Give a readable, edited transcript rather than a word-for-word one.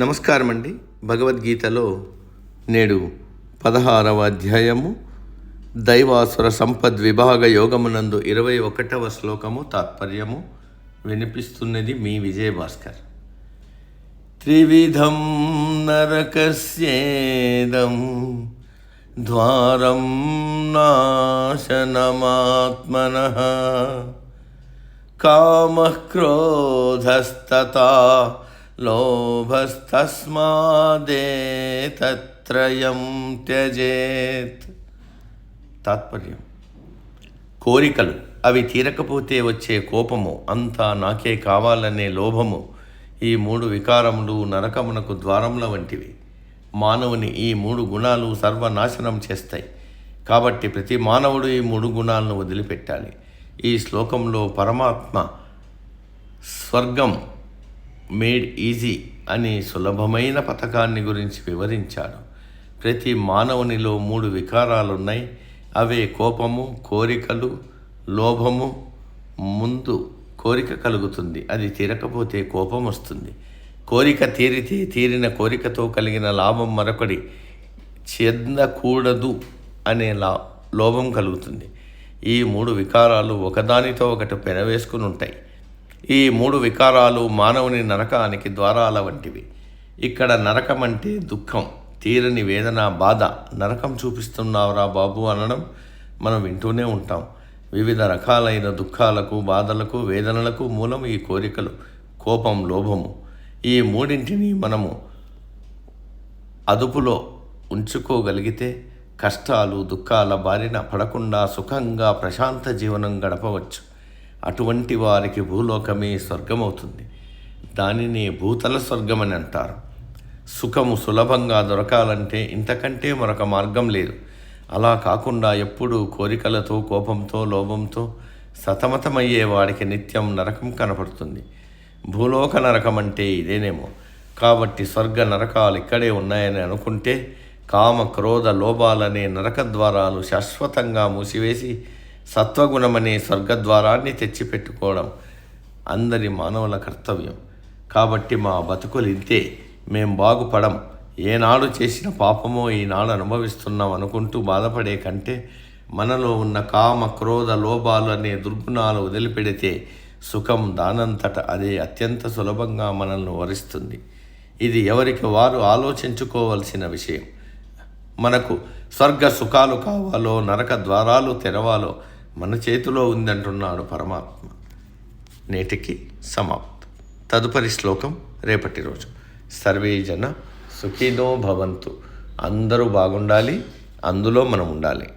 నమస్కారం అండి. భగవద్గీతలో నేడు 16వ అధ్యాయము దైవాసుర సంపద్విభాగ యోగమునందు 21వ శ్లోకము తాత్పర్యము వినిపిస్తున్నది మీ విజయభాస్కర్. త్రివిధం నరకస్యేదం ద్వారం నాశనమాత్మనః కామః క్రోధస్తథా లోభస్తస్మాదేతత్రయం త్యజేత్. తాత్పర్యం: కోరికలు, అవి తీరకపోతే వచ్చే కోపము, అంతా నాకే కావాలనే లోభము, ఈ మూడు వికారములు నరకమునకు ద్వారముల వంటివి. మానవుని ఈ మూడు గుణాలు సర్వనాశనం చేస్తాయి. కాబట్టి ప్రతి మానవుడు ఈ మూడు గుణాలను వదిలిపెట్టాలి. ఈ శ్లోకంలో పరమాత్మ స్వర్గం మేడ్ ఈజీ అని సులభమైన పథకాన్ని గురించి వివరించాడు. ప్రతి మానవునిలో మూడు వికారాలున్నాయి. అవే కోపము, కోరికలు, లోభము. ముందు కోరిక కలుగుతుంది, అది తీరకపోతే కోపం వస్తుంది. కోరిక తీరితే తీరిన కోరికతో కలిగిన లాభం మరొకటి చెందకూడదు అనే లోభం కలుగుతుంది. ఈ మూడు వికారాలు ఒకదానితో ఒకటి పెనవేసుకుని ఉంటాయి. ఈ మూడు వికారాలు మానవుని నరకానికి ద్వారాల వంటివి. ఇక్కడ నరకం అంటే దుఃఖం, తీరని వేదన, బాధ. నరకం చూపిస్తున్నావురా బాబు అనడం మనం వింటూనే ఉంటాం. వివిధ రకాలైన దుఃఖాలకు, బాధలకు, వేదనలకు మూలం ఈ కోరికలు, కోపం, లోభము. ఈ మూడింటిని మనము అదుపులో ఉంచుకోగలిగితే కష్టాలు, దుఃఖాల బారిన పడకుండా సుఖంగా ప్రశాంత జీవనం గడపవచ్చు. అటువంటి వారికి భూలోకమే స్వర్గమవుతుంది. దానిని భూతల స్వర్గమని అంటారు. సుఖము సులభంగా దొరకాలంటే ఇంతకంటే మరొక మార్గం లేదు. అలా కాకుండా ఎప్పుడూ కోరికలతో, కోపంతో, లోభంతో సతమతమయ్యే వాడికి నిత్యం నరకం కనపడుతుంది. భూలోక నరకం అంటే ఇదేనేమో. కాబట్టి స్వర్గ నరకాలు ఇక్కడే ఉన్నాయని అనుకుంటే కామ, క్రోధ, లోభాలనే నరక ద్వారాలు శాశ్వతంగా మూసివేసి సత్వగుణమనే స్వర్గద్వారాన్ని తెచ్చిపెట్టుకోవడం అందరి మానవుల కర్తవ్యం. కాబట్టి మా బతుకులు ఇంతే, మేం బాగుపడం, ఏనాడు చేసిన పాపమో ఈనాడు అనుభవిస్తున్నాం అనుకుంటూ బాధపడే కంటే మనలో ఉన్న కామ, క్రోధ, లోభాలు అనే దుర్గుణాలు వదిలిపెడితే సుఖం దానంతట అదే అత్యంత సులభంగా మనల్ని వరిస్తుంది. ఇది ఎవరికి వారు ఆలోచించుకోవలసిన విషయం. మనకు స్వర్గ సుఖాలు కావాలో, నరక ద్వారాలు తెరవాలో మన చేతిలో ఉందంటున్నాడు పరమాత్మ. నేటికి సమాప్తం. తదుపరి శ్లోకం రేపటి రోజు. సర్వే జన సుఖినో భవంతు. అందరూ బాగుండాలి, అందులో మనం ఉండాలి.